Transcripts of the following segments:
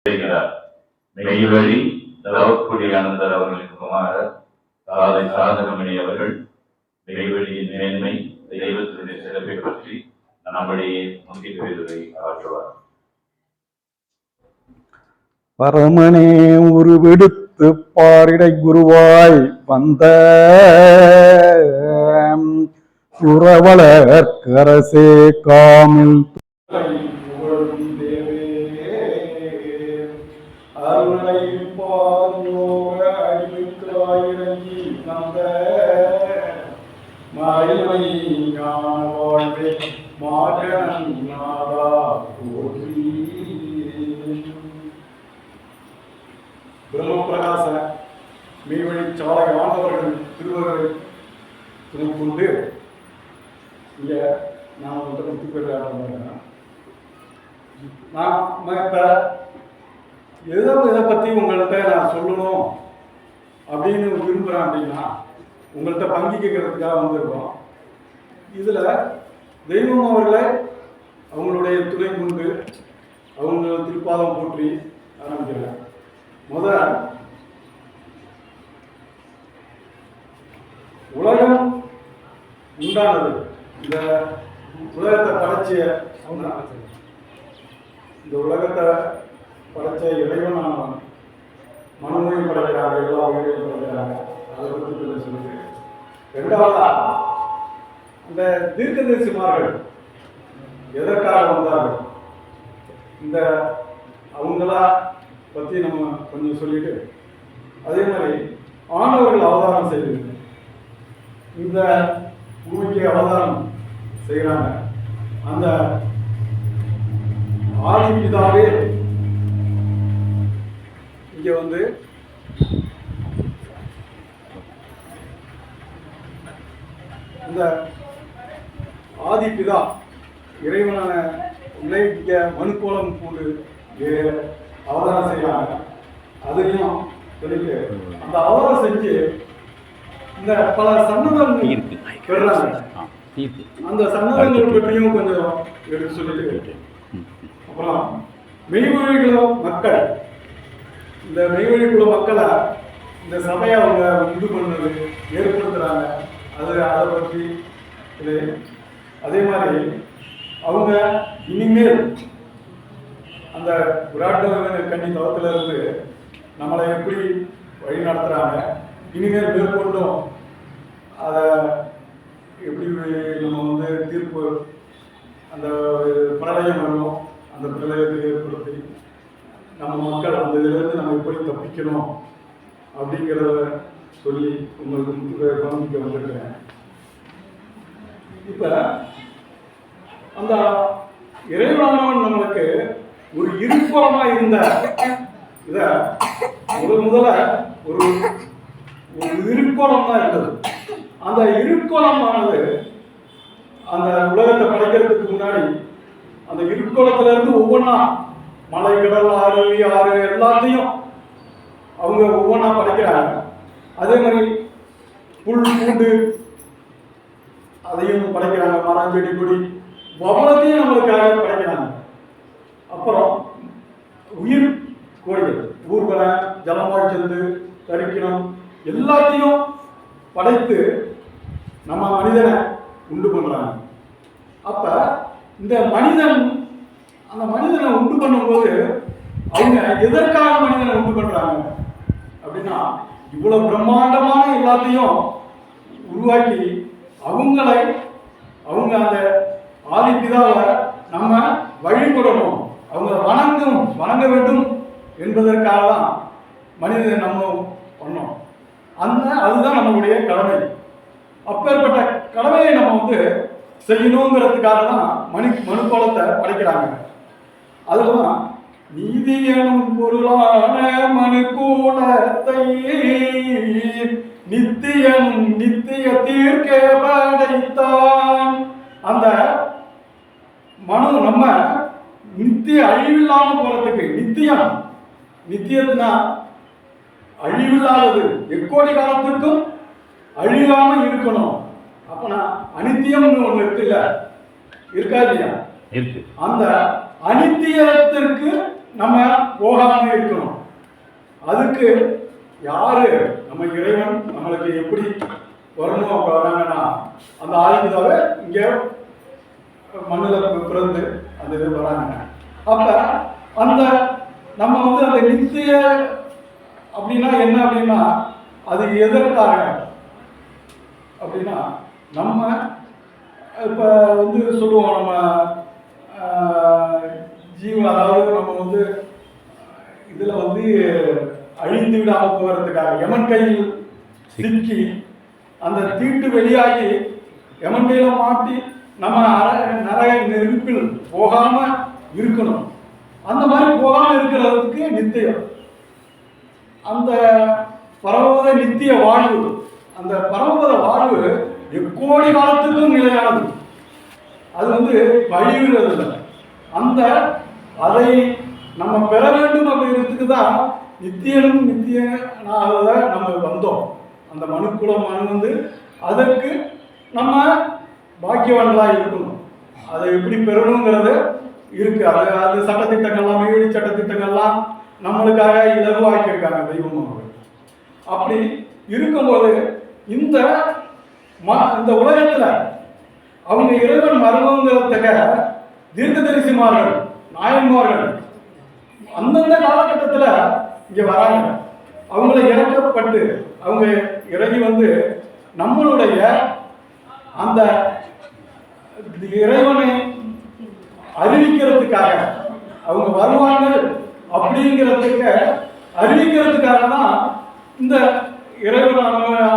செய்கிறார். மெய்வழி தவக்குடி அனந்தர் அவர்களின் குமாரர் தாதை சாதகமணி அவர்கள் மெய்வழியின் மேன்மை தெய்வத்தினுடைய சிறப்பை பற்றி நம்முடைய முக்கிய பேருரை ஆற்றுவார். பரமனே உருவெடுத்து பாரிடை குருவாய் வந்த உறவலர்க்கரசே காமில் பிரம்மபிரகாச மெய்வழி சாலை ஆண்டவர்கள் திருவருளை துணை கொண்டு இங்கே நான் உங்கள்கிட்ட முத்தி பெறுறேன். நான் இப்போ இதை பற்றி உங்கள்கிட்ட நான் சொல்லணும் அப்படின்னு விரும்புகிறேன். அப்படின்னா உங்கள்கிட்ட பங்கி கேட்கறதுக்காக வந்திருக்கோம். இதில் தெய்வம் அவர்களை அவங்களுடைய துணை கொண்டு அவங்க திருப்பாதம் போற்றி ஆரம்பிக்கிறேன். உலகம் உண்டானது, இந்த உலகத்தை படைச்சிய இந்த உலகத்தை படைச்ச இறைவனானவன் மனமையும் படைக்கிறாங்க, எல்லா உயிரையும் படைக்கிறாங்க. அதை பற்றி சொல்லுது. ரெண்டாவதா இந்த தீர்க்கதரிசிமார்கள் எதற்காக வந்தார்கள், இந்த அவங்களா பற்றி நம்ம கொஞ்சம் சொல்லிட்டு, அதே மாதிரி ஆண்டவர்கள் அவதாரம் செய்து இந்த பூமிக்கு அவதாரம் செய்கிறாங்க. அந்த ஆதிபிதாவே இங்கே வந்து இந்த ஆதிபிதா இறைவனான இங்க மனுக்கோலம் கொண்டு அவதாரம் செய்யறாங்க. அதையும் சொல்லிட்டு அந்த அவதாரம் செஞ்சு இந்த பல சன்னதங்கள் பெறாங்க. அந்த சன்னதங்கள் பற்றியும் கொஞ்சம் எடுத்து சொல்லிட்டு, அப்புறம் மெய்வழிக்குள்ள மக்கள், இந்த மெய்வழிக்குள்ள மக்களை இந்த சபையை அவங்க உண்டு பண்ணது ஏற்படுத்துறாங்க. அதை பற்றி இது. அதே மாதிரி அவங்க இனிமேல் அந்த விராட்ட கன்னி தவத்தில் இருந்து நம்மளை எப்படி வழி நடத்துகிறாங்க, இனிமேல் மேற்கொண்டும் அதை எப்படி நம்ம வந்து தீர்ப்பு, அந்த பிரளயம் வரும், அந்த பிரளயத்தை ஏற்படுத்தி நம்ம மக்கள் அந்த இதிலிருந்து நம்ம எப்படி தப்பிக்கணும் அப்படிங்கிறத சொல்லி உங்களுக்கு கவனிக்க வந்திருக்கிறேன். இப்போ அந்த இறைவனானவன் நம்மளுக்கு ஒரு இருப்புறமா இருந்த இத முதல்ல ஒரு இருக்கோளம் தான் இருந்தது. அந்த இருக்கோளமானது அந்த உலகத்தை படைக்கிறதுக்கு முன்னாடி அந்த இருக்கோளத்துல இருந்து ஒவ்வொன்றா மலை, கடல், அருவி, ஆறு எல்லாத்தையும் அவங்க ஒவ்வொன்றா படைக்கிறாங்க. அதே மாதிரி புல், பூண்டு அதையும் படைக்கிறாங்க. மரம், செடி, கொடி அவ்வளோத்தையும் நம்மளுக்காக படைக்கிறாங்க. அப்புறம் உயிர் கோடிகள், ஊர்வலை, ஜலமாய்ச்சந்து, தரிக்கணும் எல்லாத்தையும் படைத்து நம்ம மனிதனை உண்டு பண்றாங்க. அப்ப இந்த மனிதன், அந்த மனிதனை உண்டு பண்ணும்போது அவங்க எதற்காக மனிதனை உண்டு பண்றாங்க அப்படின்னா, இவ்வளவு பிரம்மாண்டமான எல்லாத்தையும் உருவாக்கி அவங்களை அவங்க அந்த ஆதிபிதாவை நம்ம வழிபடணும், அவங்க வணங்க வேண்டும் என்பதற்காக தான் மனிதனை நம்ம பண்ணோம். அதுதான் நம்மளுடைய கடமை. அப்பேற்பட்ட கடமையை நம்ம வந்து செய்யணுங்கிறதுக்காக தான் மனுக்கோலத்தை படைக்கிறாங்க. அதுதான் நீதி எனும் பொருளான மனுக்கூலத்தை நித்திய தீர்க்க படைத்தான். அந்த மனு நம்ம நித்திய அழிவில்லாம போறதுக்கு, நித்தியம்னா அழிவில்லாதது, எக்கோடி காலத்துக்கும் அழியாம இருக்கணும். அப்பனா அனித்தியம்னு ஒண்ணு இருக்குல்ல, இருக்கா இல்லையா? அந்த அனித்தியத்திற்கு நம்ம போகாம இருக்கணும். அதுக்கு யாரு நம்ம இறைவன் நம்மளுக்கு எப்படி வரணும் அப்ப வராங்கன்னா அந்த ஆதிபிதாவை இங்க மண்ணில் பிறந்து அந்த இது வராங்க. அப்ப அந்த நம்ம வந்து அந்த நித்திய அப்படின்னா என்ன அப்படின்னா அது எதற்காக அப்படின்னா நம்ம இப்போ வந்து சொல்லுவோம் நம்ம அதாவது நம்ம வந்து இதில் வந்து அழிந்து விடாமல் போகிறதுக்காக யமன் கையில் சிக்கி அந்த தீட்டு வெளியாகி யமன் கையில மாட்டி நம்ம நிறைய நெருப்பில் போகாம இருக்கணும். அந்த மாதிரி போகாம இருக்கிறதுக்கு நித்தியம் அந்த பரமபத நித்திய வாழ்வு, அந்த பரமபத வாழ்வு எக்கோடி காலத்துக்கும் நிலையானது. அது வந்து வழிவிடுறது இல்லை. அந்த அதை நம்ம பெற வேண்டும் அப்படிங்கிறதுக்கு தான் நித்தியனும் நித்தியனாக நம்ம வந்தோம். அந்த மனுக்குலம் வந்து அதற்கு நம்ம பாக்கியவான்களாக இருக்கணும். அதை எப்படி பெறணுங்கிறது இருக்கு. அது சட்டத்திட்டங்கள்லாம் மெய்வழி சட்டத்திட்டங்கள்லாம் நம்மளுக்காக இலகுவாக்கியிருக்காங்க தெய்வம் அவர்கள். அப்படி இருக்கும்போது இந்த உலகத்துல அவங்க இறைவன் மரபுங்கிறதுக்க தீர்க்கதரிசிமார்கள் நாயன்மார்கள் அந்தந்த காலகட்டத்தில் இங்க வராங்க. அவங்கள இறக்கப்பட்டு அவங்க இறங்கி வந்து நம்மளுடைய அந்த இறைவனை அறிவிக்கிறதுக்காக அவங்க வருவாங்க. அப்படிங்கிறதுக்கு அறிவிக்கிறதுக்காக தான் இந்த இறைவன்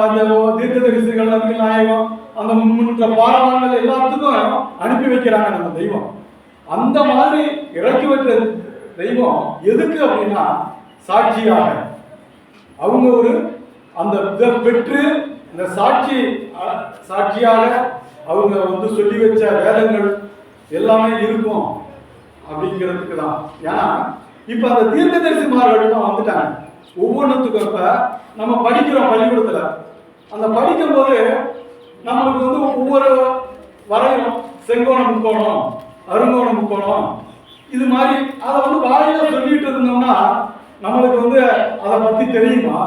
அந்த தீர்க்கதரிசிகள் நபிகள் நாயகம் அந்த முன்னின்ற பாரவான்கள் எல்லாத்துக்கும் அனுப்பி வைக்கிறாங்க நம்ம தெய்வம். அந்த மாதிரி இறக்கி வைக்கிற தெய்வம் எதுக்கு அப்படின்னா சாட்சியாக அவங்க ஒரு அந்த இதை பெற்று இந்த சாட்சியாக அவங்க வந்து சொல்லி வச்ச வேதங்கள் எல்லாமே இருக்கும் அப்படிங்கிறதுக்கு தான். ஏன்னா இப்ப அந்த தீர்க்கதரிசிமார்கள் வந்துட்டாங்க. ஒவ்வொன்றுத்துக்கும் இப்ப நம்ம படிக்கிறோம் பள்ளிக்கூடத்துல. அந்த படிக்கும் போது நம்மளுக்கு வந்து ஒவ்வொரு வரையும் செங்கோணம் முக்கோணம் அருங்கோணம் முக்கோணம் இது மாதிரி அதை வந்து வாயில சொல்லிட்டு இருந்தோம்னா நம்மளுக்கு வந்து அதை பத்தி தெரியுமா?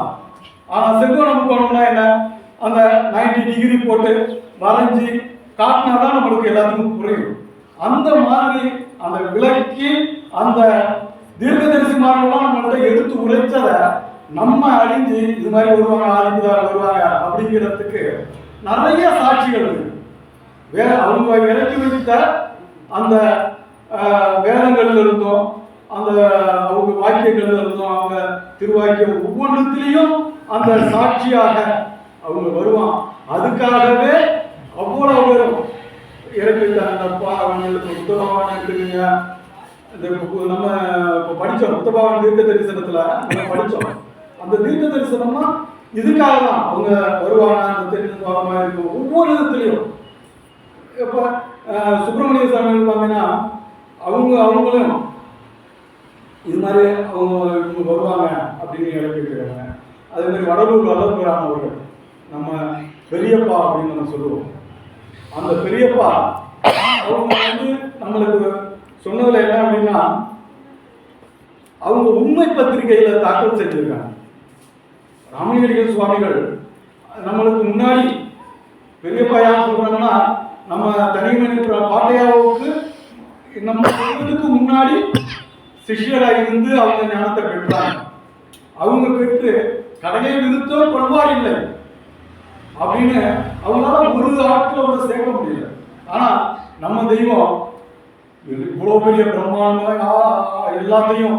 ஆனா செங்கோணம் முக்கோணம்னா என்ன? அந்த 90 டிகிரி போட்டு வரைஞ்சி காட்டினாதான் நம்மளுக்கு எல்லாத்துக்கும் புரியும். அந்த மாதிரி அந்த விளக்கி அந்த தீர்க்கதரிசிமாரெல்லாம் நம்மள்ட்ட எடுத்து உரைச்சதை நம்ம அறிஞ்சு இது மாதிரி வருவாங்க ஆதிபிதார் வருவாங்க அப்படிங்கிறதுக்கு நிறைய சாட்சிகள் இருக்கு. அவங்க இறக்கி வைத்த அந்த வேதங்கள்ல இருந்தோம், அந்த அவங்க வாக்கியங்கள்ல இருந்தோம், அவங்க திருவாக்கியம் ஒவ்வொன்றுத்திலையும் அந்த சாட்சியாக அவங்க வருவான். அதுக்காகவே அவ்வளவு பேரும் இறக்கி வைத்தாங்க. அந்த பாவங்களுக்கு உத்தரவான இருக்குங்க. நம்ம இப்போ படித்தோம் உத்தரவான தீர்க்க தரிசனத்துல நம்ம படித்தோம். அந்த தீர்க்க தரிசனம்னா இதுக்காக தான் அவங்க வருவாங்க. அந்த தெரிஞ்ச இருக்கும் ஒவ்வொரு விதத்துலையும். இப்போ சுப்பிரமணிய சாமி இருப்பாங்கன்னா அவங்களும் இது மாதிரி அவங்க வருவாங்க அப்படின்னு இறக்கி வைக்கிறாங்க. அதே மாதிரி வடலூர் வல்லபுரான் அவர்கள் நம்ம பெரியப்பா அப்படின்னு நம்ம சொல்லுவோம். அந்த பெரியப்பா அவங்க வந்து நம்மளுக்கு சொன்னதுல என்ன அப்படின்னா அவங்க உண்மை பத்திரிகையில தாக்கல் செஞ்சிருக்காங்க. ராமலிங்கடிகள் சுவாமிகள் நம்மளுக்கு முன்னாடி பெரியப்பா யார் சொல்றாங்கன்னா நம்ம தனிமணி பாட்டையாவுக்கு நம்ம சொல்றதுக்கு முன்னாடி சிஷ்யராக இருந்து அவங்க ஞானத்தை பெற்றாங்க. அவங்க பெற்று கடையை விருத்தம் கொள்வார் இல்லை அப்படின்னு அவங்களால ஒரு ஆட்களோட சேர்க்க முடியல. ஆனா நம்ம தெய்வம் இவ்வளவு பெரிய பிரம்மாண்டமா எல்லாத்தையும்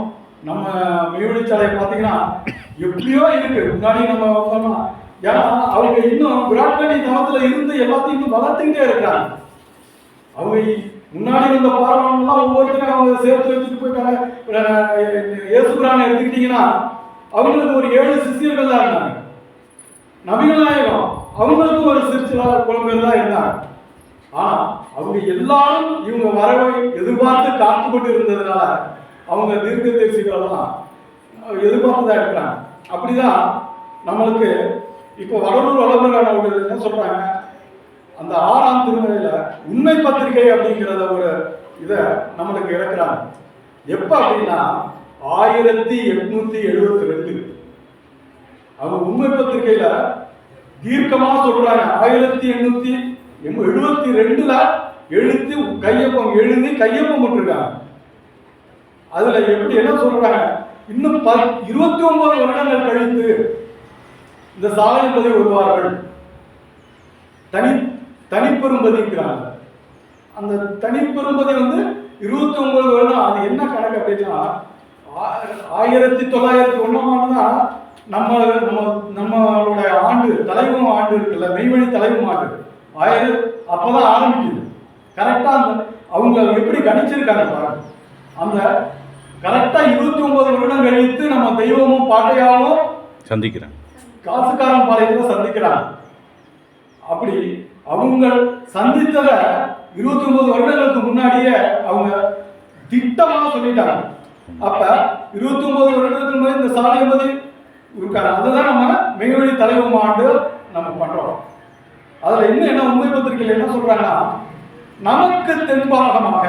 நம்ம மெய்வழிச்சாலையை பார்த்தீங்கன்னா எப்படியோ இருக்கு. முன்னாடி நம்ம வந்தோம்னா ஏன்னா அவங்க இன்னும் விராட்கணி தளத்துல இருந்து எல்லாத்தையும் இன்னும் வளர்த்துக்கிட்டே இருக்காங்க. அவங்க முன்னாடி வந்த பாரம்பரியம்லாம் ஒவ்வொருத்தரும் அவங்க சேர்த்து வச்சுட்டு போயிட்டாங்க. இயேசுபிரானை எடுத்துக்கிட்டீங்கன்னா அவங்களுக்கு ஒரு 7 சிஷியர்கள் தான் இருந்தாங்க. நபிகள் நாயகம் அவங்களுக்கும் ஒரு சிற்சில குழந்தைகள் தான் இருந்தாங்க. ஆனா அவங்க எல்லாரும் இவங்க வரவை எதிர்பார்த்து காத்து கொண்டு இருந்ததுனால அவங்க தீர்க்க தரிசிகளெல்லாம் எதிர்பார்த்துதான் இருக்கிறாங்க. அப்படிதான் நம்மளுக்கு இப்போ வடலூர் வல்லபுரான் அவர்கள் என்ன சொல்றாங்க, அந்த 6ஆம் திருமுறையில உண்மை பத்திரிகை அப்படிங்கிறத ஒரு இதை நம்மளுக்கு இறக்குறாங்க. எப்ப அப்படின்னா 1872. அவங்க உண்மை பத்திரிகையில தீர்க்கமா சொல்றாங்க. 1872 எழுதி கையொப்பம் போட்டிருக்காங்க. அதுல எப்படி என்ன சொல்றாங்க, இன்னும் 29 வருடங்கள் கழித்து இந்த சாதனைப்பதி வருவார்கள். தனிப்பெரும்பதிக்கிறாங்க. அந்த தனிப்பெரும்பதி 29 வருடம். அது என்ன கணக்கு அப்படின்னா 1901 தான் நம்மளுடைய ஆண்டு, தலைவம் ஆண்டு இருக்குல்ல, மெய்வழி தலைவம் ஆண்டு அப்பதான் ஆரம்பிக்குது. கரெக்டா அவங்க எப்படி கணிச்சிருக்காங்க பாருங்க. அந்த கரெக்டா 29 வருடம் கழித்து நம்ம தெய்வமும் பாட்டையாவும் சந்திக்கிறாங்க, காசுக்காரன் பாளையத்துல சந்திக்கிறாங்க. அப்படி அவங்க சந்தித்தத 29 வருடங்களுக்கு முன்னாடியே அவங்க திட்டமா சொல்லிட்டாங்க. அப்ப 29 வருடத்துக்கு முன்னாடி இந்த சாலைபதி இருக்காரு. அதுதான் நம்ம மெய்வழி தலைவம் ஆண்டு நம்ம பண்றோம். அதுல இன்னும் என்ன உண்மை பத்திரிகையில் என்ன சொல்றாங்கன்னா, நமக்கு தென்பாகமாக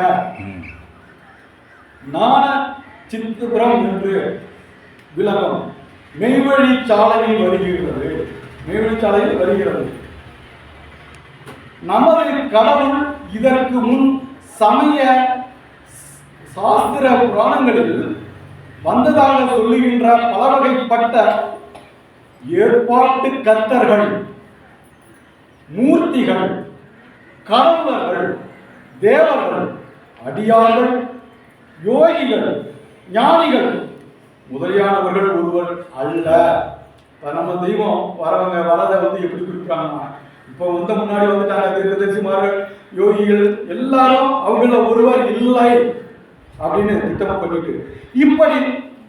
ஞான சித்தபுரம் என்று விளக்கம் மெய்வழி சாலையில் வருகிறது. மெய்வழி சாலையில் வருகிறது. நமது கடவுள் இதற்கு முன் சமய சாஸ்திர புராணங்களில் வந்ததாக சொல்லுகின்ற பல வகைப்பட்ட ஏற்பாட்டு கர்த்தர்கள், மூர்த்திகள், கடவுளர்கள், தேவர்கள், அடியார்கள், யோகிகள், ஞானிகள் முதலியானவர்கள் ஒருவர் அல்ல. நம்ம தெய்வம் வரதை எப்படி குறிப்பிட்டாங்கன்னா, இப்போ முன்னாடி வந்துட்டாங்க தீர்க்கதரிசிமார்கள், யோகிகள் எல்லாரும் அவங்கள ஒருவர் இல்லை அப்படின்னு திட்டமா பண்ணிட்டு, இப்படி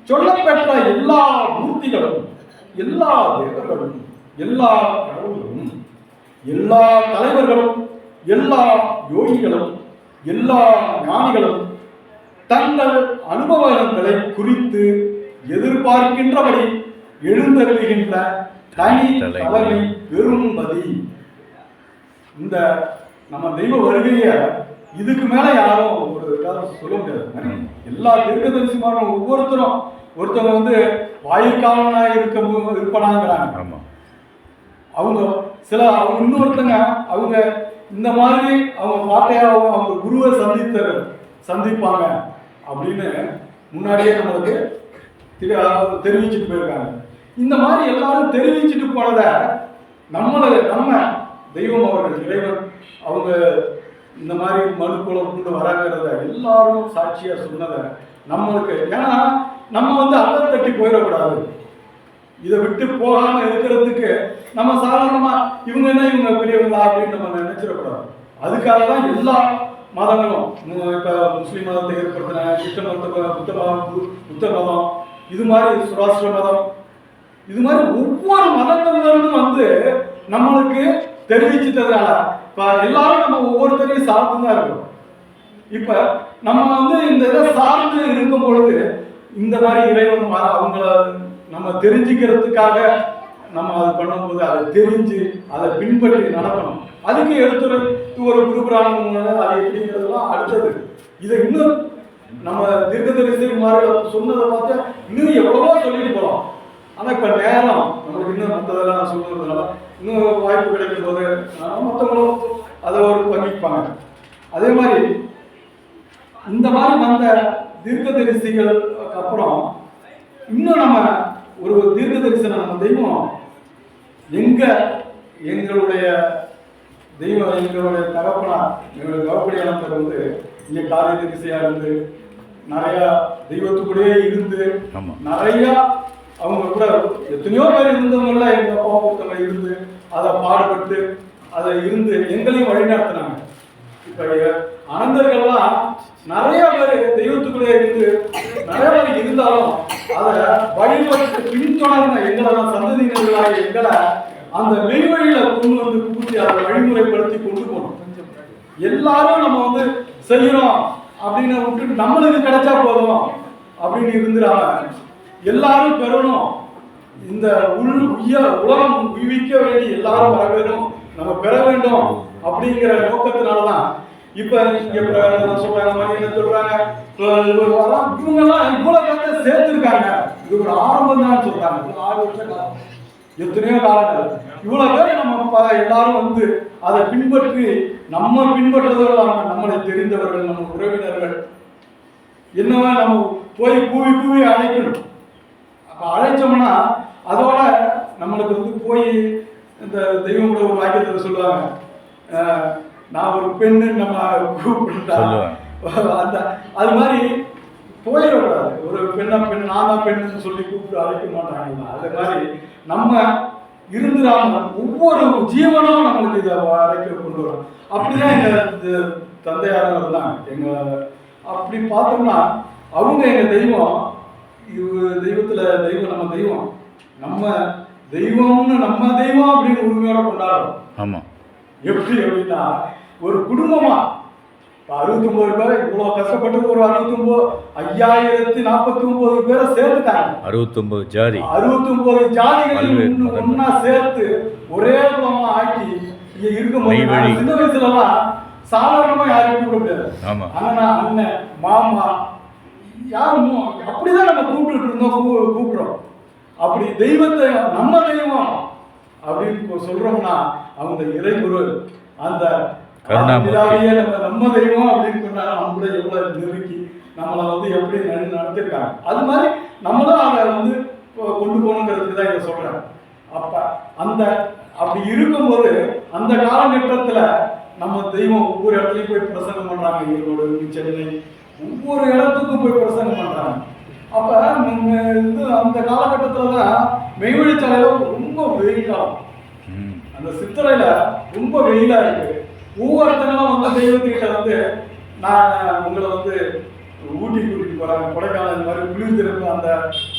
சொல்லப்பெற்ற எல்லா மூர்த்திகளும், எல்லா தேவர்களும், எல்லா கடவுள்களும், எல்லா தலைவர்களும், எல்லா யோகிகளும், எல்லா ஞானிகளும் தங்கள் அனுபவங்களை குறித்து எதிர்பார்க்கின்றபடி எழுந்தருளுகின்ற தனி தலைமை பெரும்பதி. இந்த நம்ம தெய்வ வருகைய இதுக்கு மேல யாரும் ஒரு சொல்ல முடியாது. எல்லா தீர்க்கதரிசிமாரும் ஒருத்தவங்க வாயுக்காலனா இருப்பனாங்கிறாங்க. அவங்க இன்னொருத்தங்க அவங்க இந்த மாதிரி அவங்க பாட்டையா அவங்க குருவை சந்திப்பாங்க அப்படின்னு முன்னாடியே நம்மளுக்கு தெரிவிச்சுட்டு போயிருக்காங்க. இந்த மாதிரி எல்லாரும் தெரிவிச்சுட்டு போனத நம்ம தெய்வம் அவர்கள் இறைவன் அவங்க இந்த மாதிரி மனுக்குள்ள கொண்டு வராங்கிறத எல்லாரும் சாட்சியா சொன்னதை நம்மளுக்கு, ஏன்னா நம்ம அகல் தட்டி போயிடக்கூடாது. இதை விட்டு போகாம இருக்கிறதுக்கு நம்ம சாதாரணமா இவங்க பெரியவங்களா அப்படின்னு நம்ம நினைச்சிடக்கூடாது. அதுக்காக தான் எல்லா மதங்களும், இப்ப முஸ்லிம் மதத்தை ஏற்படுத்தின கிருஷ்ண மதம், புத்த மதம், இது மாதிரி சுராஷ்டிர மதம், இது மாதிரி ஒவ்வொரு மதங்களிலிருந்தும் நம்மளுக்கு தெரிவிச்சுட்டதுனால இப்ப எல்லாரும் நம்ம ஒவ்வொருத்தரையும் சார்ந்துதான் இருக்கோம். இப்ப நம்ம இந்த இதை சார்ந்து இருக்கும் பொழுது இந்த மாதிரி இறைவன் அவங்கள நம்ம தெரிஞ்சுக்கிறதுக்காக நம்ம அது பண்ணும்போது அதை தெரிஞ்சு அதை பின்பற்றி நடக்கணும். அதுக்கு எடுத்துரைத்து ஒரு குருபுராணம் அது எப்படிங்கிறதுலாம் அடுத்தது. இதை இன்னும் நம்ம தீர்க்கதரிசிமார்கள் சொன்னதை பார்த்து இன்னும் எவ்வளவோ சொல்லிட்டு போகலாம். ஆனா இப்ப நேரம் நம்மளுக்கு இன்னும் மற்றதெல்லாம் சொல்றதுனால இன்னும் வாய்ப்பு கிடைக்கும் போது மற்றவங்களும் அதை ஒரு பங்கிப்பாங்க. அதே மாதிரி இந்த மாதிரி வந்த தீர்க்கதரிசிகளுக்கு அப்புறம் இன்னும் நம்ம ஒரு தீர்க்கதரிசன நம்ம தெய்வம் எங்களுடைய தெய்வம், எங்களுடைய தகப்பனார், எங்களுடைய கவப்படியானவர் இங்க காரிய தரிசையா இருந்து நிறைய தெய்வத்துக்கூடயே இருந்து நிறைய அவங்க கூட எத்தனையோ பேர் இருந்தவங்கள எங்க அப்பா ஒருத்தவங்க இருந்து அதை பாடுபட்டு அதை இருந்து எங்களையும் வழிநடத்தினாங்க. இப்ப அனந்தர்கள்லாம் நிறைய பேர் தெய்வத்துக்குள்ளே இருந்து நிறைய பேர் இருந்தாலும் அதை வழிபட்டு பின்தொடர்ந்த எங்களெல்லாம் சந்ததியினர்களாக எங்களை அந்த மெய்வழியில கொண்டு கூட்டி அதை வழிமுறைப்படுத்தி கொண்டு போகணும். எல்லாரும் நம்ம செய்யறோம் அப்படின்னு விட்டுட்டு நம்மளுக்கு கிடைச்சா போதும் அப்படின்னு இருந்துடாம எல்லாரும் பெறணும். இந்த உலகம் உய்விக்க வேண்டி எல்லாரும் வர வேண்டும், நம்ம பெற வேண்டும் அப்படிங்கிற நோக்கத்தினாலதான் இப்ப இங்க சொல்றாங்க, என்ன சொல்றாங்க, இவங்கெல்லாம் இவ்வளவு பேர்த்த சேர்த்திருக்காங்க. இது ஒரு ஆரம்பம் தான் சொல்றாங்க. 6 வருஷ காலம், எத்தனையோ காலங்கள். இவ்வளவு பேர் நம்ம எல்லாரும் வந்து அதை பின்பற்றி நம்ம பின்பற்றுறதும் இல்லாம நம்மளை தெரிந்தவர்கள், நம்ம உறவினர்கள் என்னவா நம்ம போய் கூவி கூவி அழைக்கணும். அப்ப அழைச்சோம்னா அதோட நம்மளுக்கு வந்து போய் இந்த தெய்வம் கூட ஒரு வாக்கியத்தில் சொல்லுவாங்க, நான் ஒரு பெண்ணு நம்ம கூப்பிட்டா அந்த அது மாதிரி போயிடக்கூடாது. ஒரு பெண்ணை பெண் நான் தான் பெண்ணுன்னு சொல்லி கூப்பிட்டு அழைக்க மாட்டாங்க. அது மாதிரி நம்ம இருந்துடாம ஒவ்வொரு ஜீவனும் நம்மளுக்கு இதை அழைக்க கொண்டு வரும். அப்படிதான் எங்க தந்தையாரர்கள் தான் எங்க. அப்படி பார்த்தோம்னா அவங்க எங்க தெய்வம். தெய்வத்துல தெய்வம் நம்ம தெய்வம், நம்ம தெய்வம்னு நம்ம தெய்வம் அப்படின்னு உரிமையோட கொண்டாடுறோம். ஆமா. எப்படி அப்படின்னா ஒரு குடும்பமா 69 பேர் இவ்வளவு கஷ்டப்பட்டு ஒரு 5049 பேரை சேர்த்துட்டாங்க. 69 ஜாதி, 69 ஜாதிகளையும் ஒன்னா சேர்த்து ஒரே குலமா ஆக்கி இங்க இருக்கும்போது சின்ன வயசுல எல்லாம் சாதாரணமா யாரையும் கூப்பிட முடியாது. அண்ணா, அண்ணன், மாமா யாரும் அப்படிதான் நம்ம கூப்பிட்டு இருந்தோம், கூப்பிடுறோம். அப்படி தெய்வத்தை நம்ம தெய்வம் அப்படின்னு சொல்றோம்னா அவங்க இறைகுரு அந்த கருணாமூர்த்தியே நம்ம தெய்வம் அப்படின்னு சொன்னாலும் நம்மள எவ்வளவு நெருக்கி நம்மளை வந்து எப்படி நடத்திருக்காங்க. அது மாதிரி நம்மளும் அதை வந்து கொண்டு போகணுங்கிறதுக்கு தான் இதை சொல்றேன். அப்ப அந்த அப்படி இருக்கும்போது அந்த காலகட்டத்துல நம்ம தெய்வம் ஒவ்வொரு இடத்துலையும் போய் பிரசங்கம் பண்றாங்க. ஈரோடு, சென்னை, ஒவ்வொரு இடத்துக்கும் போய் பிரசங்கம் பண்றாங்க. அப்ப அந்த காலகட்டத்துல தான் மெய்வழிச்சாலையில ரொம்ப வெயில் காலம். அந்த சித்திரையில ரொம்ப வெயிலா இருக்கு. ஒவ்வொருத்தரும் வந்து தெய்வத்துக்கிட்ட வந்து நான் உங்களை வந்து ஊட்டி கூட்டிட்டு போறேன், கொடைக்கானல் இந்த மாதிரி குளிர் திறப்பு அந்த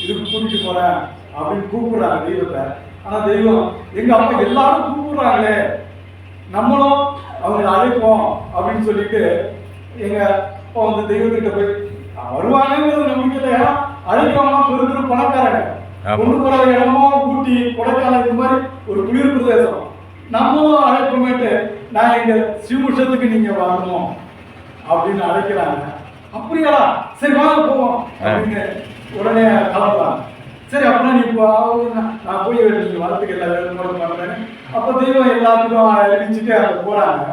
இதுக்கு கூட்டிட்டு போறேன் அப்படின்னு கூப்பிடுறாங்க தெய்வத்தை. ஆனா தெய்வம் எங்க அப்பா எல்லாரும் கூப்பிடுறாங்களே நம்மளும் அவங்களை அழைப்போம் அப்படின்னு சொல்லிட்டு எங்க அப்பா வந்து தெய்வத்திட்ட போய் வருவாங்கிறது நம்பிக்கை இல்லையா. அழைக்கிறவங்க பெருந்திரு பணக்காரங்க, கொண்டு போற இடமோ ஊட்டி கொடைக்கானல் இந்த மாதிரி ஒரு குளிர் பிரதேசம். நம்மளும் அழைப்போமேட்டு நான் எங்க ஸ்ரீமுஷத்துக்கு நீங்க வரணும் அப்படின்னு அழைக்கிறாங்க. அப்படியா, சரி வாங்க போவோம் அப்படின்னு உடனே கலந்துறாங்க. சரி அப்படின்னா நீ நான் போய் நீங்க வரத்துக்கு எல்லா வேலையும் பண்றேன்னு அப்ப தெய்வம் எல்லாத்துக்கும் அறிவிச்சுட்டு அங்க போறாங்க.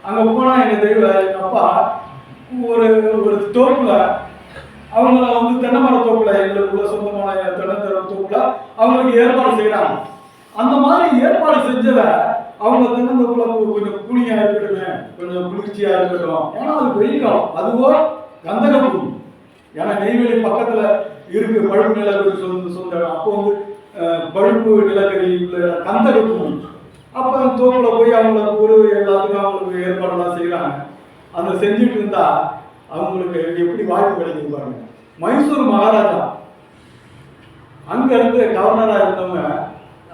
அங்க போனா எங்க தெய்வம் எங்க அப்பா ஒரு தோப்புல அவங்கள வந்து தென்னை மர தோப்புல எங்களுக்குள்ள சொந்தமான தென்னை தோப்புல அவங்களுக்கு ஏற்பாடு செய்யறாங்க. அந்த மாதிரி ஏற்பாடு செஞ்சத அவங்க தென்னந்தோப்புல கொஞ்சம் கூலிங்கா இருக்கட்டும், கொஞ்சம் குளிர்ச்சியா இருக்கட்டும். ஏன்னா அது வெயில் காலம், அதுவோ கந்தக பூமி. ஏன்னா நெய்வேலி பக்கத்துல இருக்கு பழுப்பு நிலக்கரி சொந்த. அப்போ வந்து பழுப்பு நிலக்கரி கந்தக பூமி. அப்ப தோப்புல போய் அவங்களுக்கு ஒரு எல்லாத்துக்கும் அவங்களுக்கு ஏற்பாடுலாம் செய்யறாங்க. அந்த செஞ்சுட்டு இருந்தா அவங்களுக்கு எப்படி வாய்ப்பு கிடைக்குது பாருங்க. மைசூர் மகாராஜா அங்க இருந்து கவர்னரா இருந்தவங்க,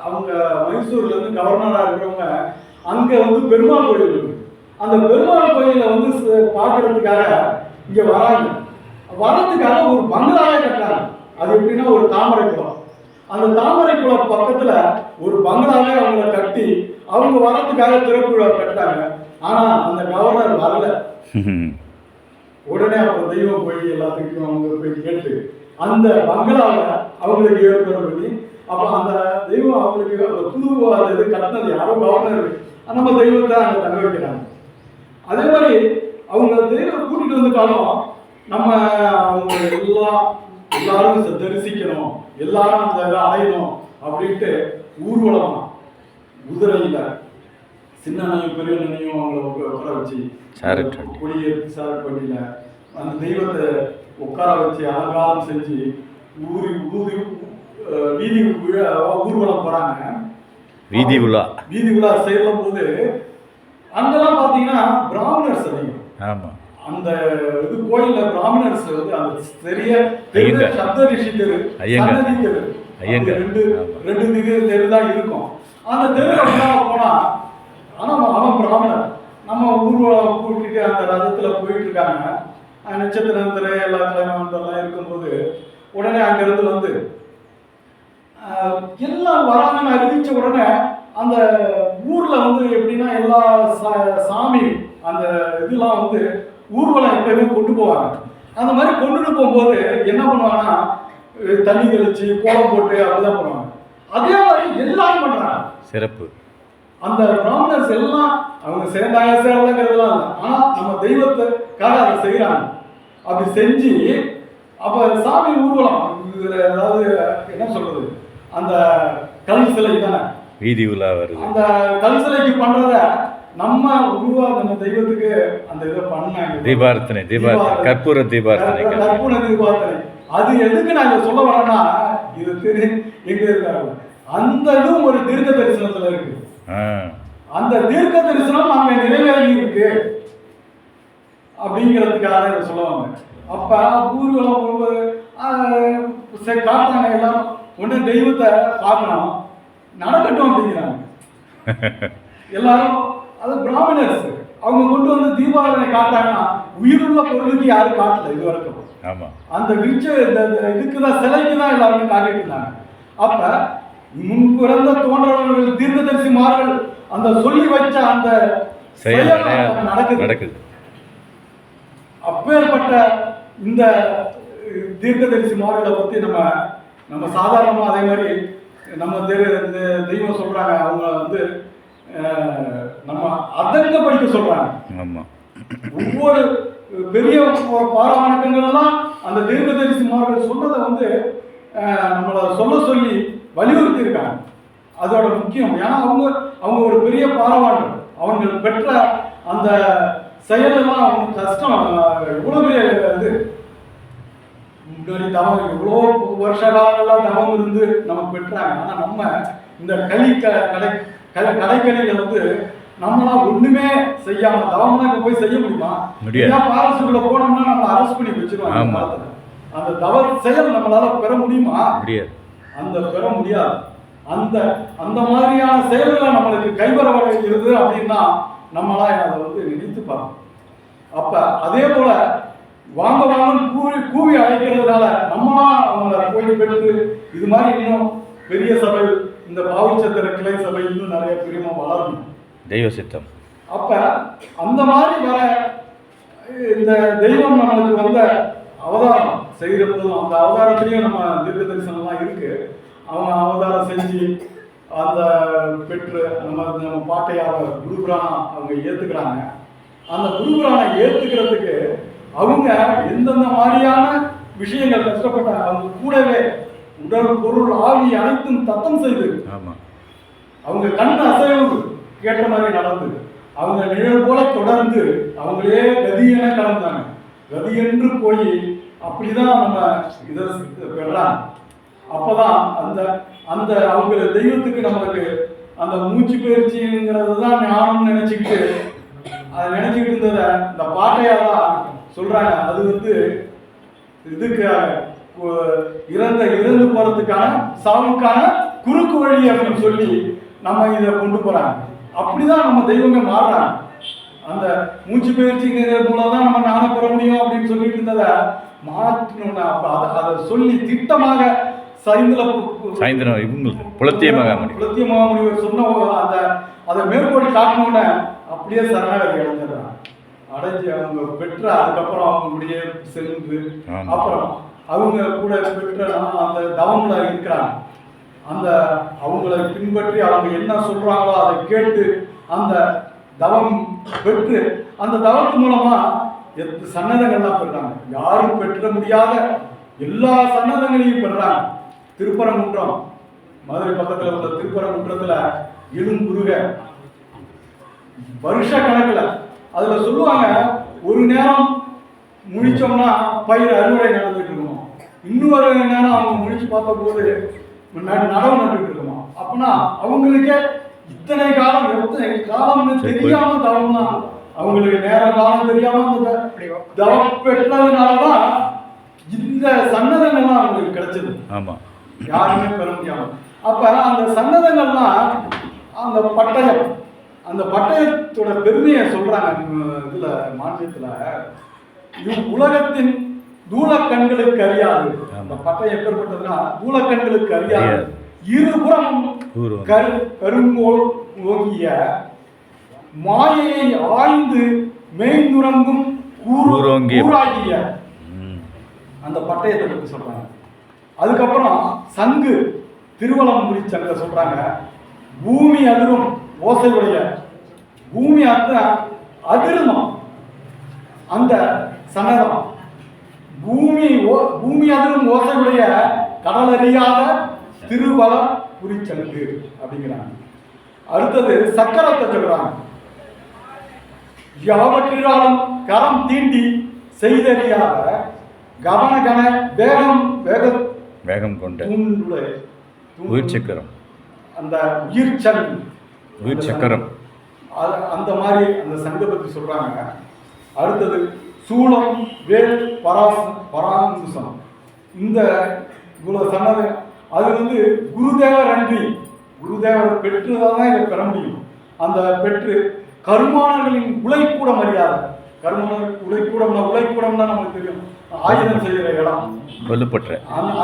அவங்க மைசூர்ல இருந்து கவர்னரா இருக்கிறவங்க அங்க வந்து பெருமாள் கோயில் இருக்கு. அந்த பெருமாள் கோயில வந்து பாக்குறதுக்காக இங்க வராங்க. வரதுக்காக ஒரு பங்களாவே கட்டுறாங்க. அது எப்படின்னா ஒரு தாமரை குளம். அந்த தாமரை குளம் பக்கத்துல ஒரு பங்களாவே அவங்கள கட்டி அவங்க வரதுக்காக திறப்பு விழா கட்டாங்க. ஆனா அந்த கவர்னர் வரல. உடனே அப்ப தெய்வம் போய் எல்லாத்துக்கும் அவங்க போய் கேட்டு அந்த பங்களாவை அவங்களுக்கு ஏற்பாடு பண்ணி அப்ப அந்த தெய்வம் அவங்களுக்கு அந்த புது இது கட்டினது யாரோ கவர்னர் நம்ம தெய்வத்தை அங்க தங்க வைக்கிறாங்க. அதே மாதிரி அவங்க தெய்வம் கூட்டிட்டு வந்துட்டாலும் நம்ம அவங்க எல்லாரும் தரிசிக்கணும், எல்லாரும் அந்த இதை அடையணும் அப்படின்ட்டு ஊர்வலமா குதிரையில சின்னனையும் பெரியனையும் அவங்கள உட்கார வச்சு கொடியேற்றி சாரப்பள்ளியில அந்த தெய்வத்தை உட்கார வச்சு அலங்காரம் செஞ்சு வீதி ஊர்வலம் போறாங்க. வீதி விழா செய்யும் போது அங்கெல்லாம் பாத்தீங்கன்னா பிராமணர்ஸ் அதிகம். அந்த இது கோயில்ல பிராமணர்ஸ் வந்து அந்த பெரிய சப்த ரிஷி தெரு, சன்னதி தெரு, ரெண்டு தெரு தான் இருக்கும். அந்த தெரு போனா ஆனா அவன் பிராமணர். நம்ம ஊர்வலம் கூட்டிட்டு அந்த ரதத்துல போயிட்டு இருக்காங்க. நட்சத்திர எல்லாத்துலாம் இருக்கும்போது உடனே அங்க இருந்து வந்து எல்லாம் வராங்கன்னு அறிவிச்ச உடனே அந்த ஊர்ல வந்து எப்படின்னா எல்லா சாமி அந்த இதெல்லாம் வந்து ஊர்வலம் எப்பயுமே கொண்டு போவாங்க. அந்த மாதிரி கொண்டுட்டு போகும்போது என்ன பண்ணுவாங்கன்னா தண்ணி தெளிச்சு கோலம் போட்டு அப்படிதான் பண்ணுவாங்க. அதே மாதிரி எல்லாரும் பண்றாங்க. சிறப்பு. அந்த பிராமணர்ஸ் எல்லாம் அவங்க சேர்ந்தாங்க சேரலங்கிறதுலாம் இல்லை, ஆனா நம்ம தெய்வத்துக்காக அதை செய்யறாங்க. அப்படி செஞ்சு அப்ப சாமி ஊர்வலம், அதாவது என்ன சொல்றது, அந்த கல் சிலை தானே வீதி உலா வருது. அந்த கல் சிலைக்கு பண்றத நம்ம நம்ம தெய்வத்துக்கு அந்த இதை பண்ணாங்க. தீபார்த்தனை, கற்பூர தீபார்த்தனை. அது எதுக்கு நான் இதை சொல்ல வரேன்னா, இது எங்க இருக்காங்க அந்த இதுவும் ஒரு தீர்க்க தரிசனத்துல இருக்கு. அந்த தீர்க்க தரிசனம் அங்க நிறைவேறி இருக்கு அப்படிங்கிறதுக்காக இதை சொல்லுவாங்க. அப்ப ஊர்வலம் போகும்போது காட்டுறாங்க எல்லாரும், ஒண்ணு தெய்வத்தை பார்க்கணும் நடக்கட்டும் அப்படிங்கிறாங்க எல்லாரும். அது பிராமணர்ஸ் அவங்க கொண்டு வந்து தீபாவளி காட்டுறாங்கன்னா உயிருள்ள பொருளுக்கு யாரும் காட்டல இது வரைக்கும். அந்த விருட்ச இதுக்குதான் சிலைக்கு தான் எல்லாருமே காட்டிட்டு இருந்தாங்க. அப்ப முன் பிறந்த தோன்றவர்கள் தீர்க்கதரிசிமார்கள் அந்த சொல்லி வச்ச அந்த செயல் நடக்குது. அப்பேற்பட்ட இந்த தீர்க்கதரிசிமார்களை பத்தி நம்ம சாதாரணமா அதே மாதிரி நம்ம தெய்வம் சொல்றாங்க, அவங்க வந்து நம்ம அதங்க படிக்க சொல்றாங்க. ஒவ்வொரு பெரிய பாரவணக்கங்கள் எல்லாம் அந்த தீர்க்கதரிசிமார்கள் சொன்னதை வந்து நம்மளை சொல்லி வலியுறுத்தி இருக்காங்க. அதோட முக்கியம், ஏன்னா அவங்க ஒரு பெரிய பாரவான்கள், அவங்க பெற்ற அந்த செயலெல்லாம் அவங்க கஷ்டம். எவ்வளவு பெரிய இது முன்னாடி தவம், எவ்வளோ வருஷ காலங்கள்லாம் தவம் இருந்து நமக்கு பெற்றாங்க. ஆனா நம்ம இந்த கடைக்கணிகளை வந்து நம்மளா ஒண்ணுமே செய்யாம தவம்னா போய் செய்ய முடியுமா? பாரசுக்குள்ள போனோம்னா நம்ம அரெஸ்ட் பண்ணி வச்சிருவாங்க. அந்த தவ செயல் நம்மளால பெற முடியுமா? அந்த பெற முடியாது. அந்த மாதிரியான செயல்களை நம்மளுக்கு கைவர வருகிறது அப்படின்னா நம்மளா அதை வந்து நினைத்து பார்க்கணும். அப்ப அதே போல வாங்கன்னு கூவி அழைக்கிறதுனால நம்மளா அவங்கள போய் பெற்று இது மாதிரி இன்னும் பெரிய சபை, இந்த பாவுச்சத்திர கிளை சபை இன்னும் நிறைய பெரியமா வளரணும். தெய்வ சித்தம். அப்ப அந்த மாதிரி வர இந்த தெய்வம் நம்மளுக்கு வந்த அவதாரம் செய்கிற போதும் அந்த அவதாரத்திலையும் நம்ம தீர்க்க தரிசனம்லாம் இருக்கு. அவங்க அவதாரம் செஞ்சு அந்த பெற்று நம்ம பாட்டையாக குருபுராணம் அவங்க ஏத்துக்கிறாங்க. அந்த குருபுராணை ஏத்துக்கிறதுக்கு அவங்க எந்தெந்த மாதிரியான விஷயங்கள் கஷ்டப்பட்டாங்க. அவங்க கூடவே உடல் பொருள் ஆவி அனைத்தும் தத்தம் செய்து அவங்க கண் அசைவு கேட்ட மாதிரி நடந்து அவங்க நிழல் போல தொடர்ந்து அவங்களே கதியென கலந்தாங்க. கதியென்று போய் அப்படிதான் நம்ம இதை பெறாங்க. அப்பதான் அந்த அவங்க தெய்வத்துக்கு நம்மளுக்கு அந்த மூச்சு பயிற்சிங்கிறது தான் ஞானம் நினைச்சுக்கிட்டு அதை நினைச்சுக்கிட்டு இருந்தத இந்த பாட்டையாதான் சொல்றாங்க. அது வந்து இதுக்கு இறந்து போறதுக்கான சாவுக்கான குறுக்கு வழி அப்படின்னு சொல்லி நம்ம இதை கொண்டு போறாங்க. அப்படிதான் நம்ம தெய்வமே மாறுறாங்க. அந்த மூச்சு பயிற்சிங்கிற மூலம் தான் நம்ம ஞானம் பெற முடியும் அப்படின்னு சொல்லிட்டு இருந்ததை மாற்றணும்னா அதை சொல்லி திட்டமாக புலத்திய மகாமுனிவர் சொன்ன அதை மேற்கோள் காட்டணும்னு அப்படியே சரணாகதி அடைஞ்சு அவங்க பெற்ற அதுக்கப்புறம் அவங்களுடைய சென்று அப்புறம் அவங்க கூட பெற்ற அந்த தவம்ல இருக்கிறாங்க. அந்த அவங்களை பின்பற்றி அவங்க என்ன சொல்றாங்களோ அதை கேட்டு அந்த தவம் பெற்று அந்த தவத்து மூலமா சன்னதங்கள்லாம் பெறாங்க. யாரும் பெற்ற முடியாத எல்லா சன்னதங்களையும் பெறாங்க. திருப்பரங்குன்றம், மதுரை பக்கத்துல உள்ள திருப்பரங்குன்றத்துல எழுங்குருக வருஷ கணக்குல அதுல சொல்லுவாங்க, ஒரு நேரம் முழிச்சோம்னா பயிர் அறுவடை நடந்துட்டு இருக்கணும், இன்னொரு நேரம் அவங்க முழிச்சு பார்த்த போது நடவு நட்டுட்டு இருக்கணும். அப்படின்னா அவங்களுக்கே இத்தனை காலம்னு தெரியாம தவம்னா அவங்களுக்கு நேர காலம் தெரியாம தவம் பெற்றதுனாலதான் இந்த சன்னதங்கள்லாம் அவங்களுக்கு கிடைச்சது. யாருமே பெற முடியாம. அப்ப அந்த சன்னதங்கள்லாம் அந்த பட்டயத்தோட பெருமையை சொல்றாங்க. இதுல மாநிலத்துல உலகத்தின் தூளக்கண்களுக்கு அறியாது. அந்த பட்டயம் எப்பேற்பட்டதுன்னா தூளக்கண்களுக்கு அறியாது, இருபுறம் கருங்கோல் ஓங்கிய மாயையை ஆய்ந்து மேய்ந்துறங்கும் கூறாகிய அந்த பட்டயத்தை பற்றி சொல்றாங்க. அதுக்கப்புறம் சங்கு, திருவலம்புரி சங்க சொல்றாங்க. பூமி அதிரும் ஓசையுடைய, பூமி அதிருமா அந்த சன்னதம், பூமி அதிரும் ஓசையுடைய கடலறியாத திருவலம்புரி சங்கு அப்படிங்கிறாங்க. அடுத்தது சக்கரத்தை சொல்றாங்க. யாவற்றினாலும் கரம் தீண்டி செய்தறியாத கவனகன வேகம் கொண்ட தூண்டுடைய உயிர் சக்கரம், அந்த உயிர் சக்கரம் அந்த மாதிரி அந்த சங்க பத்தி சொல்றாங்க. அடுத்தது சூளம், வேல், பராங்குசம். இந்த இவ்வளவு சொன்னது அது குருதேவர் அன்றி, குருதேவர் பெற்றுதான் இதை பெற முடியும். அந்த பெற்று கருமானர்களின் உழைக்கூட மரியாதை, கருமானர்கள் உழைக்கூடம்னா நமக்கு தெரியும், ஆயுதம் செய்கிற இடம், வலுப்பற்ற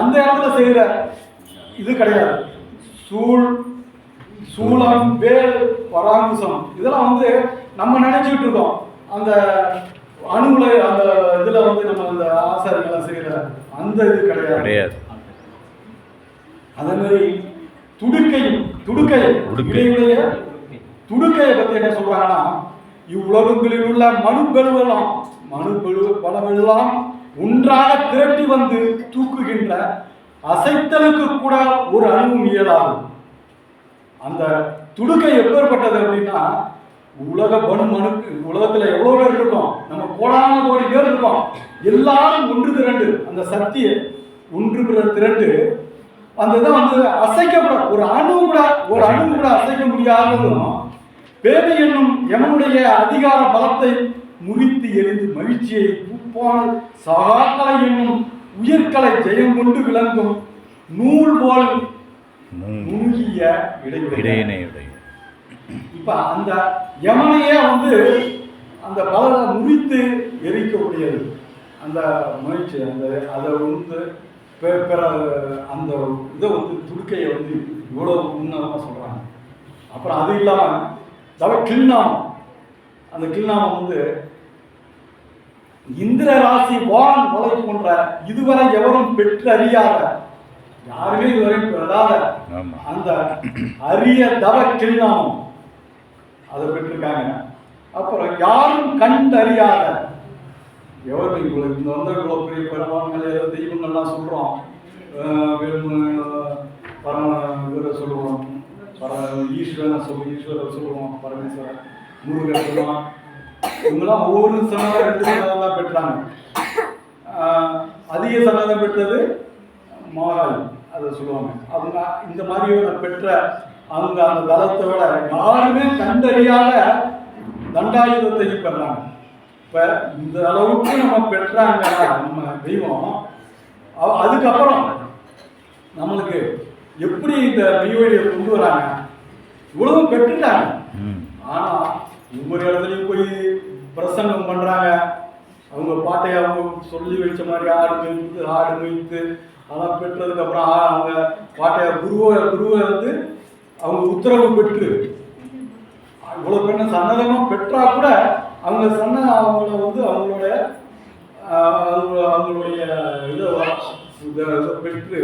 அந்த இடத்துல செய்கிற இது கிடையாது. சூளம், வேல், பராங்குசம் இதெல்லாம் நம்ம நினைச்சுட்டு இருக்கோம். அந்த அணுகுல அந்த இதுல நம்ம அந்த ஆசாரிகளை செய்கிற அந்த இது கிடையாது. அதே மாதிரி துடுக்கையை பத்தி என்ன சொல்றாங்கன்னா, இவ்வுலகங்களில் உள்ள மனுபெழுவெல்லாம் ஒன்றாக திரட்டி வந்து தூக்குகின்ற அசைத்தலுக்கு கூட ஒரு அணுவும் இயலாது. அந்த துடுக்கை எப்பேற்பட்டது அப்படின்னா, உலகத்துல எவ்வளவு பேர் இருக்கோம், நம்ம கோடான கோடி பேர் இருக்கோம், எல்லாரும் ஒன்று திரண்டு அந்த சக்தியை ஒன்று திரண்டு அந்த இதை அசைக்கப்பட ஒரு அணு கூட அசைக்க முடியாததும், பேதை என்னும் எமனுடைய அதிகார பலத்தை முறித்து எரிந்து மகிழ்ச்சியை பூப்பான சகாக்கலை என்னும் உயிர்கலை ஜெயம் கொண்டு விளங்கும் நூல் போல் நுணுகிய இடையினையுடைய. இப்ப அந்த யமனையே அந்த பலரை முறித்து எரிக்கக்கூடியது அந்த முயற்சி. அதை அந்த இதை துடுக்கையை இவ்வளவு உன்னதமா சொல்றாங்க. அப்புறம் அது இல்லாம கில்நாமம், அந்த கில்நாமம் இந்திர ராசி வான் கொலை போன்ற இதுவரை எவரும் பெற்று அறியாத, யாருமே இதுவரை பெறாத அந்த அரிய தவ கில்நாமம் அதை பெற்றிருக்காங்க. அப்புறம் யாரும் கண்டறியாத, எவரும் இவ்வளவு பெரிய பெருமான்கள் தெய்வங்கள்லாம் சொல்றோம், சொல்லுவோம், ஈஸ்வரர் சொல்லுவோம், பரமேஸ்வரர், முருகர் சொல்லுவான். இவங்கெல்லாம் ஒவ்வொரு சன்னதம் 2 சன்னதம் தான் பெற்றாங்க. அதிக சன்னதம் பெற்றது மகாராஜ், அதை சொல்லுவாங்க. அவங்க இந்த மாதிரி பெற்ற அவங்க அந்த தளத்தை விட யாருமே கண்டறியாத தண்டாயுதத்தையும் பெறாங்க. இப்ப இந்த அளவுக்கு நம்ம பெற்றாங்க நம்ம தெய்வம். அதுக்கப்புறம் நம்மளுக்கு எப்படி இந்த மெய்வழியை கொண்டு வராங்க, இவ்வளவு பெற்றுட்டாங்க. ஆனா ஒவ்வொரு இடத்துலையும் போய் பிரசங்கம் பண்றாங்க. அவங்க பாட்டையை சொல்லி வச்ச மாதிரி ஆடு மேய்த்து அதெல்லாம் பெற்றதுக்கு அப்புறம் அவங்க பாட்டைய குருவை அவங்க உத்தரவு பெற்று இவ்வளவு பெண்ண சன்னதமா பெற்றா கூட அவங்க அவங்கள அவங்களுடைய இதை பெற்று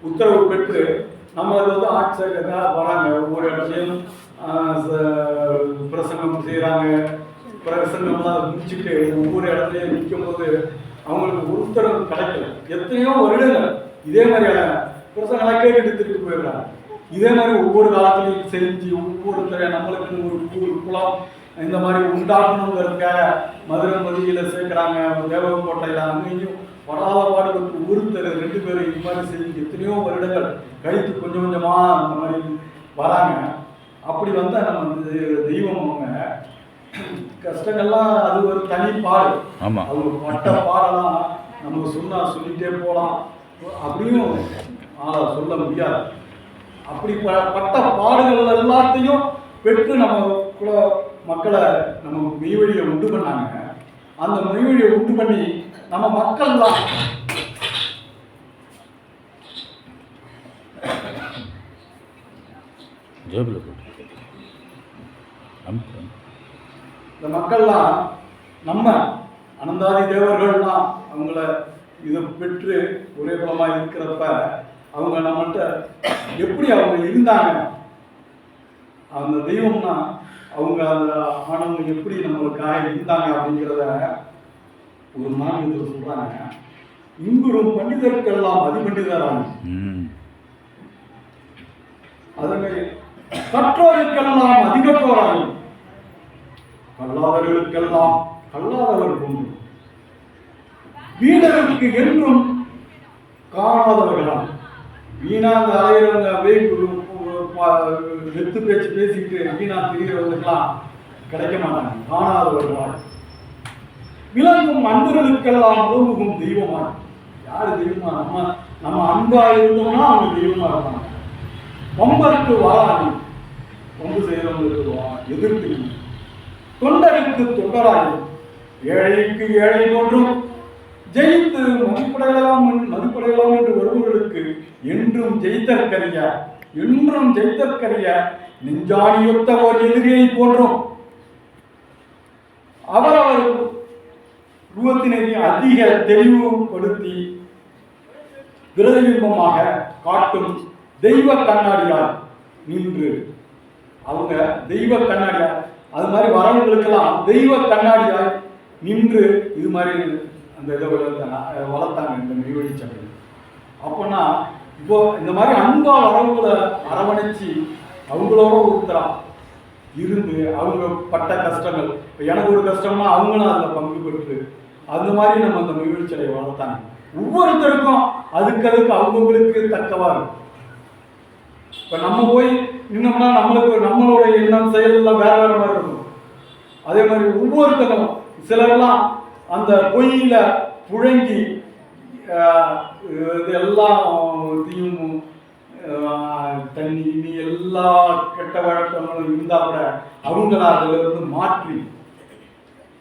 உத்தரவு பெற்று நம்மளுக்கு ஆட்சியர் வராங்க. ஒவ்வொரு இடத்துலையும் பிரசங்கம் செய்யறாங்க. பிரசங்கம்லாம் முடிச்சுட்டு ஒவ்வொரு இடத்துலையும் நிற்கும் போது அவங்களுக்கு உத்தரவு கிடைக்கல. எத்தனையோ வருடங்கள் இதே மாதிரியான பிரசங்கெல்லாம் கேட்டுட்டு திருப்பி போயிடுறாங்க. இதே மாதிரி ஒவ்வொரு காலத்திலையும் செஞ்சு ஒவ்வொருத்தரை நம்மளுக்கு ஒரு குளம் இந்த மாதிரி உண்டாக்கணுங்கிறதுக்காக மதுரை மதியில சேர்க்கிறாங்க. தேவகோட்டையில அங்கேயும் படாத பாடுபட்டு ஒருத்தர் 2 பேர் இது மாதிரி செஞ்சு எத்தனையோ வருடங்கள் கழித்து கொஞ்சம் கொஞ்சமா அந்த மாதிரி வராங்க. அப்படி நம்ம தெய்வம் அவங்க கஷ்டங்கள்லாம் அது ஒரு தனி பாடு. அவங்க பட்ட பாடலாம் நமக்கு சொல்லிட்டே போகலாம், அப்படியும் சொல்ல முடியாது. அப்படி பட்ட பாடுகள் எல்லாத்தையும் பெற்று நம்ம மக்களை நம்ம மெய்வழியை உண்டு பண்ணாங்க. அந்த மெய்வழியை உண்டு பண்ணி நம்ம மக்கள்லாம் இந்த மக்கள்லாம் நம்ம அனந்தாதி தேவர்கள்லாம் அவங்கள இதை பெற்று ஒரே குலமா இருக்கிறப்ப அவங்க நம்மகிட்ட எப்படி அவங்க இருந்தாங்க, அந்த தெய்வம்னா அவங்க அந்த ஆனவங்க எப்படி நம்மளுக்காக இருந்தாங்க அப்படிங்கிறத ஒரு நான்கு சொல்றாங்க. இங்குறும் பண்டிதருக்கெல்லாம் அதிபண்டிதராங்க, அதனை கற்றோருக்கெல்லாம் அதிகற்றோராகும், கல்லாதவர்களுக்கெல்லாம் கல்லாதவர் போன்று, வீணருக்கு என்றும் காணாதவர்களால். வீணா அந்த அலையிறவங்க வெத்து பேச்சு பேசிட்டு வீணா திரிகிறவங்களுக்கெல்லாம் கிடைக்க மாட்டாங்க, காணாதவர்களால். விளங்கும் அன்பர்களுக்கெல்லாம் உருவகும் தெய்வமாக. யாரு தெய்வமா? நம்ம அன்பா இருந்தோம்னா அவங்க தெய்வமா இருப்பாங்க. வம்பருக்கு வாழாது, வம்பு செய்யறவங்களுக்கு எதிர்த்து, தொண்டருக்கு தொண்டராகும், ஏழைக்கு ஏழை போன்றும் ஜெயித்து மதிப்படையலாம் என்று வருபவர்களுக்கு என்றும் ஜெயித்தற்கரிய, என்றும் ஜெயித்தற்கரிய நெஞ்சாணியொத்த ஒரு எதிரியை போன்றும் அவரவர் உருவத்தினை அதிக தெளிவுபடுத்தி பிரதிபிம்பமாக காட்டும் தெய்வ கண்ணாடியால் நின்று, அவங்க தெய்வ கண்ணாடியால் அது மாதிரி வரவங்களுக்கெல்லாம் தெய்வ கண்ணாடியால் நின்று இது மாதிரி அந்த இதை வளர்த்தாங்க இந்த மெய்வழி சபை. அப்போனா இப்போ இந்த மாதிரி அன்பா வரவங்களை அரவணைச்சு அவங்களோட ஒருத்தரா இருந்து அவங்க பட்ட கஷ்டங்கள், இப்போ எனக்கு ஒரு கஷ்டம்னா அவங்களும் அதில் பங்கு பெற்று அந்த மாதிரி நம்ம அந்த மெய்வழி சபையை வளர்த்தாங்க. ஒவ்வொருத்தருக்கும் அதுக்கு அவங்களுக்கு தக்கவா இருக்கும். இப்போ நம்ம போய் நின்னோம்னா நம்மளோட எண்ணம் செயல் எல்லாம் வேற வேற மாதிரி இருக்கும். அதே மாதிரி ஒவ்வொருத்தரும் சிலர்லாம் அந்த பொய்யில புழங்கி இதெல்லாம் தண்ணி எல்லா கெட்ட வழக்கங்களும் இருந்தா கூட அவங்கள அதுல இருந்து மாற்றி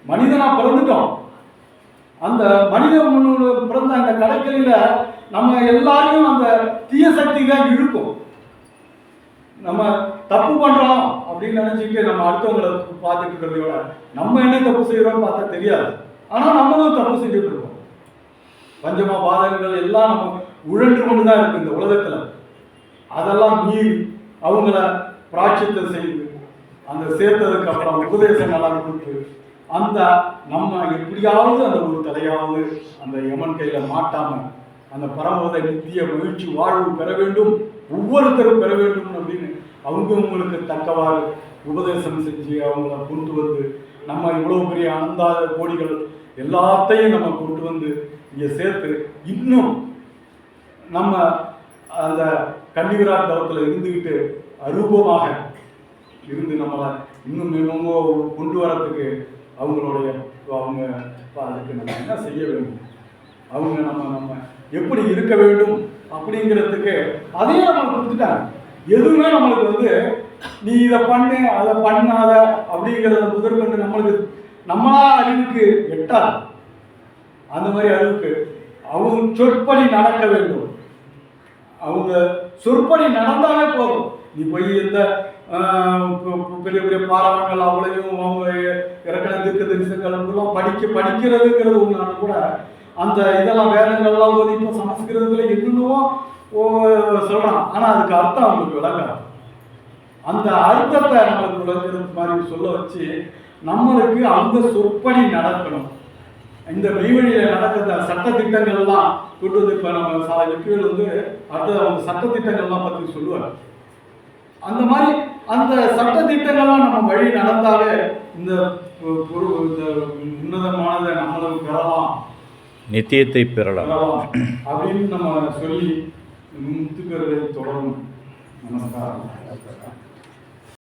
மனிதனா பிறந்துட்டோம். அந்த மனித பிறந்த அந்த கடைகளில நம்ம எல்லாரையும் அந்த தீய சக்தி தான் இழுக்கும். நம்ம தப்பு பண்றோம் அப்படின்னு நினைச்சிட்டு நம்ம அடுத்தவங்களை பார்த்துட்டு இருக்கிறத விட நம்ம என்ன தப்பு செய்யறோம்னு பார்த்தா தெரியாது. ஆனா நம்மளும் தப்பு செஞ்சுட்டு இருக்கோம். பஞ்சமா பாதகங்கள் எல்லாம் நம்ம உழன்று கொண்டுதான் இருக்கு இந்த உலகத்துல. அதெல்லாம் மீறி அவங்கள பிராட்சியத்தை செய்து அந்த சேர்த்ததுக்கு அப்புறம் உபதேசங்கள்லாம் கொடுத்து அந்த நம்ம எப்படியாவது அந்த ஒரு தலையாவது அந்த யமன் கையில மாட்டாம அந்த பரமத நித்திய மகிழ்ச்சி வாழ்வு பெற வேண்டும், ஒவ்வொருத்தரும் பெற வேண்டும் அப்படின்னு அவங்களுக்கு தக்கவாறு உபதேசம் செஞ்சு அவங்கள கொண்டு வந்து நம்ம இவ்வளவு பெரிய அனந்தாத கோடிகள் எல்லாத்தையும் நம்ம கொண்டு வந்து இங்கே சேர்த்து இன்னும் நம்ம அந்த கன்னிவிராட் தளத்தில் இருந்துக்கிட்டு அரூபமாக இருந்து நம்மளை இன்னும் என்னமோ கொண்டு வரத்துக்கு அவங்களுடைய அவங்க அதுக்கு நம்ம என்ன செய்ய வேண்டும், அவங்க நம்ம எப்படி இருக்க வேண்டும் அப்படிங்கிறதுக்கு அதையும் நம்ம கொடுத்துட்டாங்க. எதுவுமே நம்மளுக்கு வந்து நீ இதை பண்ணு அதை பண்ணாத அப்படிங்கிறத முதற்கொண்டு நம்மளுக்கு நம்மளா அறிவுக்கு எட்டாது. அந்த மாதிரி அறிவுக்கு அவங்க சொற்படி நடக்க வேண்டும். அவங்க சொற்படி நடந்தாலே போதும். நீ போய் இந்த பெரிய பெரிய பாராவங்கள் அவ்வளையும் அவங்க இறக்கின திருக்க தரிசனங்கள் படிக்கிறதுங்கிறது ஒன்று கூட அந்த இதெல்லாம் வேதங்கள்லாம் ஓதி இப்போ சமஸ்கிருதத்தில் என்னென்னவோ சொல்கிறான். ஆனால் அதுக்கு அர்த்தம் அவங்களுக்கு விளங்காது. அந்த அர்த்தத்தை நம்மளுக்கு விளங்குறது மாதிரி சொல்ல வச்சு நம்மளுக்கு அந்த சொற்படி நடக்கணும். இந்த மெய்வழியில் நடக்கிற சட்டத்திட்டங்கள்லாம் கொண்டு வந்து இப்போ நம்ம சாலை வெற்றிகள் வந்து அடுத்த அவங்க சட்டத்திட்டங்கள்லாம் பற்றி சொல்லுவாங்க. அந்த மாதிரி அந்த சட்டத்திட்டங்கள்லாம் நம்ம வழி நடந்தாலே இந்த உன்னதமானதை நம்மளுக்கு பெறலாம், நித்தியத்தை பெறலாம் அப்படின்னு நம்ம சொல்லி முத்துக்கிறதை தொடரும். நமஸ்காரம்.